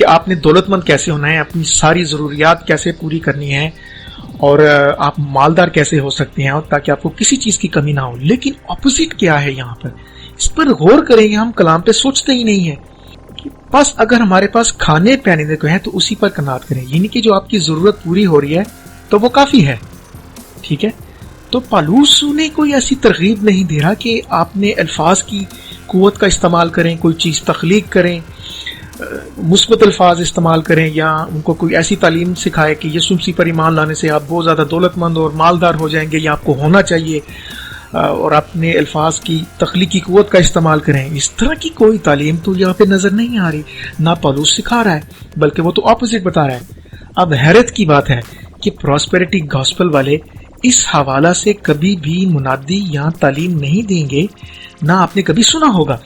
کہ آپ نے دولت مند کیسے ہونا ہے, اپنی ساری ضروریات کیسے پوری کرنی ہے, اور آپ مالدار کیسے ہو سکتے ہیں, اور تاکہ آپ کو کسی چیز کی کمی نہ ہو. لیکن اپوزٹ کیا ہے یہاں پر, اس پر غور کریں گے. ہم کلام پہ سوچتے ہی نہیں ہیں. بس اگر ہمارے پاس کھانے پہننے کو ہے تو اسی پر قناعت کریں, یعنی کہ جو آپ کی ضرورت پوری ہو رہی ہے تو وہ کافی ہے. ٹھیک ہے, تو پالوس نے کوئی ایسی ترغیب نہیں دے رہا کہ آپ نے الفاظ کی قوت کا استعمال کریں, کوئی چیز تخلیق کریں, مثبت الفاظ استعمال کریں, یا ان کو کوئی ایسی تعلیم سکھائے کہ یسوع مسیح پر ایمان لانے سے آپ بہت زیادہ دولت مند اور مالدار ہو جائیں گے, یا آپ کو ہونا چاہیے, اور اپنے الفاظ کی تخلیقی قوت کا استعمال کریں. اس طرح کی کوئی تعلیم تو یہاں پہ نظر نہیں آ رہی, نہ پالوس سکھا رہا ہے بلکہ وہ تو اپوزٹ بتا رہا ہے. اب حیرت کی بات ہے کہ پراسپیرٹی گاسپل والے اس حوالہ سے کبھی بھی منادی یا تعلیم نہیں دیں گے, نہ آپ نے کبھی سنا ہوگا.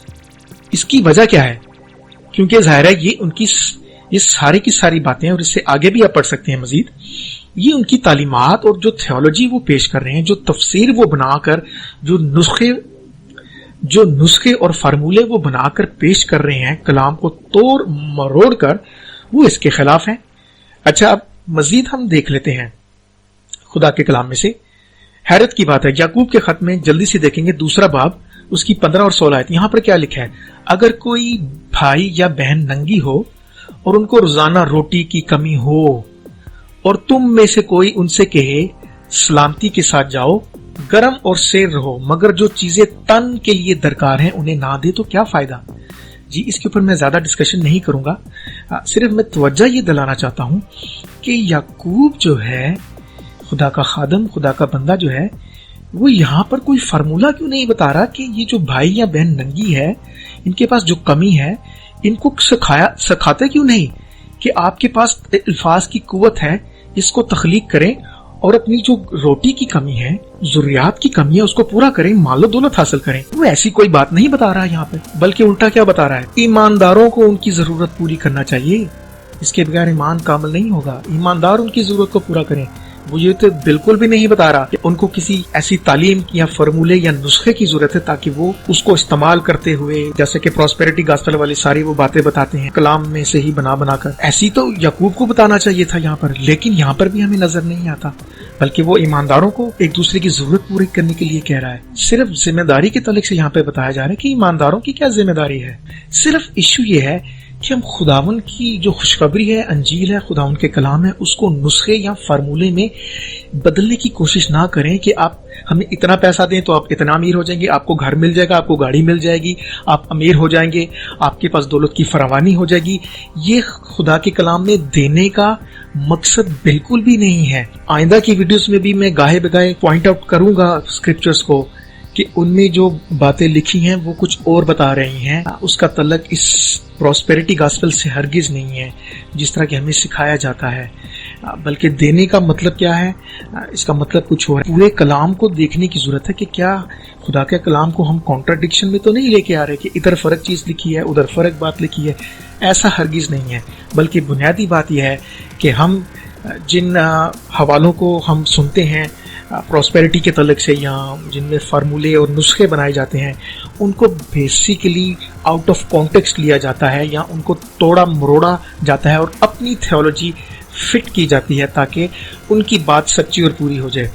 اس کی وجہ کیا ہے؟ کیونکہ ظاہر ہے یہ ساری کی ساری باتیں, اور اس سے آگے بھی آپ پڑھ سکتے ہیں مزید, یہ ان کی تعلیمات اور جو تھیولوجی وہ پیش کر رہے ہیں, جو تفسیر وہ بنا کر, جو نسخے اور فارمولے وہ بنا کر پیش کر رہے ہیں, کلام کو توڑ مروڑ کر, وہ اس کے خلاف ہیں. اچھا, اب مزید ہم دیکھ لیتے ہیں خدا کے کلام میں سے. حیرت کی بات ہے, یعقوب کے خط میں جلدی سے دیکھیں گے, دوسرا باب, اس کی 15 اور 16 آیت. یہاں پر کیا لکھا ہے؟ اگر کوئی بھائی یا بہن ننگی ہو اور ان کو روزانہ روٹی کی کمی ہو, اور تم میں سے کوئی ان سے کہے سلامتی کے ساتھ جاؤ, گرم اور سیر رہو, مگر جو چیزیں تن کے لیے درکار ہیں انہیں نہ دے, تو کیا فائدہ؟ جی, اس کے اوپر میں زیادہ ڈسکشن نہیں کروں گا, صرف میں توجہ یہ دلانا چاہتا ہوں کہ یعقوب جو ہے, خدا کا خادم, خدا کا بندہ جو ہے, وہ یہاں پر کوئی فارمولا کیوں نہیں بتا رہا کہ یہ جو بھائی یا بہن ننگی ہے, ان کے پاس جو کمی ہے, ان کو سکھاتے کیوں نہیں کہ آپ کے پاس الفاظ کی قوت ہے, اس کو تخلیق کریں, اور اپنی جو روٹی کی کمی ہے, ضروریات کی کمی ہے, اس کو پورا کریں, مال و دولت حاصل کریں. وہ ایسی کوئی بات نہیں بتا رہا ہے یہاں پہ, بلکہ الٹا کیا بتا رہا ہے؟ ایمانداروں کو ان کی ضرورت پوری کرنا چاہیے, اس کے بغیر ایمان کامل نہیں ہوگا. ایماندار ان کی ضرورت کو پورا کریں. وہ یہ تو بالکل بھی نہیں بتا رہا کہ ان کو کسی ایسی تعلیم یا فارمولے یا نسخے کی ضرورت ہے تاکہ وہ اس کو استعمال کرتے ہوئے, جیسے کہ پراسپیرٹی گاسپل والے ساری وہ باتیں بتاتے ہیں کلام میں سے ہی بنا کر, ایسی تو یعقوب کو بتانا چاہیے تھا یہاں پر, لیکن یہاں پر بھی ہمیں نظر نہیں آتا, بلکہ وہ ایمانداروں کو ایک دوسرے کی ضرورت پوری کرنے کے لیے کہہ رہا ہے. صرف ذمہ داری کے تعلق سے یہاں پہ بتایا جا رہا ہے کہ ایمانداروں کی کیا ذمہ داری ہے. صرف ایشو یہ ہے کہ ہم خداون کی جو خوشخبری ہے, انجیل ہے, خداون کے کلام ہے, اس کو نسخے یا فارمولے میں بدلنے کی کوشش نہ کریں کہ آپ ہمیں اتنا پیسہ دیں تو آپ اتنا امیر ہو جائیں گے, آپ کو گھر مل جائے گا, آپ کو گاڑی مل جائے گی, آپ امیر ہو جائیں گے, آپ کے پاس دولت کی فراوانی ہو جائے گی. یہ خدا کے کلام میں دینے کا مقصد بالکل بھی نہیں ہے. آئندہ کی ویڈیوز میں بھی میں گاہے بگاہے پوائنٹ آؤٹ کروں گا اسکرپچرز کو کہ ان میں جو باتیں لکھی ہیں وہ کچھ اور بتا رہی ہیں. اس کا تعلق اس پراسپیرٹی گاسپل سے ہرگز نہیں ہے جس طرح کہ ہمیں سکھایا جاتا ہے, بلکہ دینے کا مطلب کیا ہے, اس کا مطلب کچھ اور ہے. پورے کلام کو دیکھنے کی ضرورت ہے کہ کیا خدا کے کلام کو ہم کانٹراڈکشن میں تو نہیں لے کے آ رہے کہ ادھر فرق چیز لکھی ہے, ادھر فرق بات لکھی ہے. ایسا ہرگز نہیں ہے, بلکہ بنیادی بات یہ ہے کہ ہم جن حوالوں کو ہم سنتے ہیں پراسپیرٹی کے تعلق سے, یا جن میں فارمولے اور نسخے بنائے جاتے ہیں, ان کو بیسیکلی آؤٹ آف کانٹیکسٹ لیا جاتا ہے, یا ان کو توڑا مروڑا جاتا ہے اور اپنی تھیولوجی فٹ کی جاتی ہے تاکہ ان کی بات سچی اور پوری ہو جائے.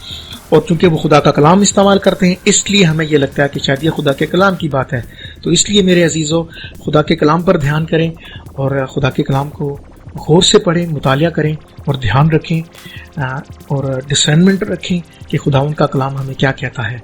اور چونکہ وہ خدا کا کلام استعمال کرتے ہیں, اس لیے ہمیں یہ لگتا ہے کہ شاید یہ خدا کے کلام کی بات ہے. تو اس لیے میرے عزیزو, خدا کے کلام پر دھیان کریں, اور خدا کے کلام کو غور سے پڑھیں, مطالعہ کریں, اور دھیان رکھیں, اور ڈسرنمنٹ رکھیں کہ خدا ان کا کلام ہمیں کیا کہتا ہے.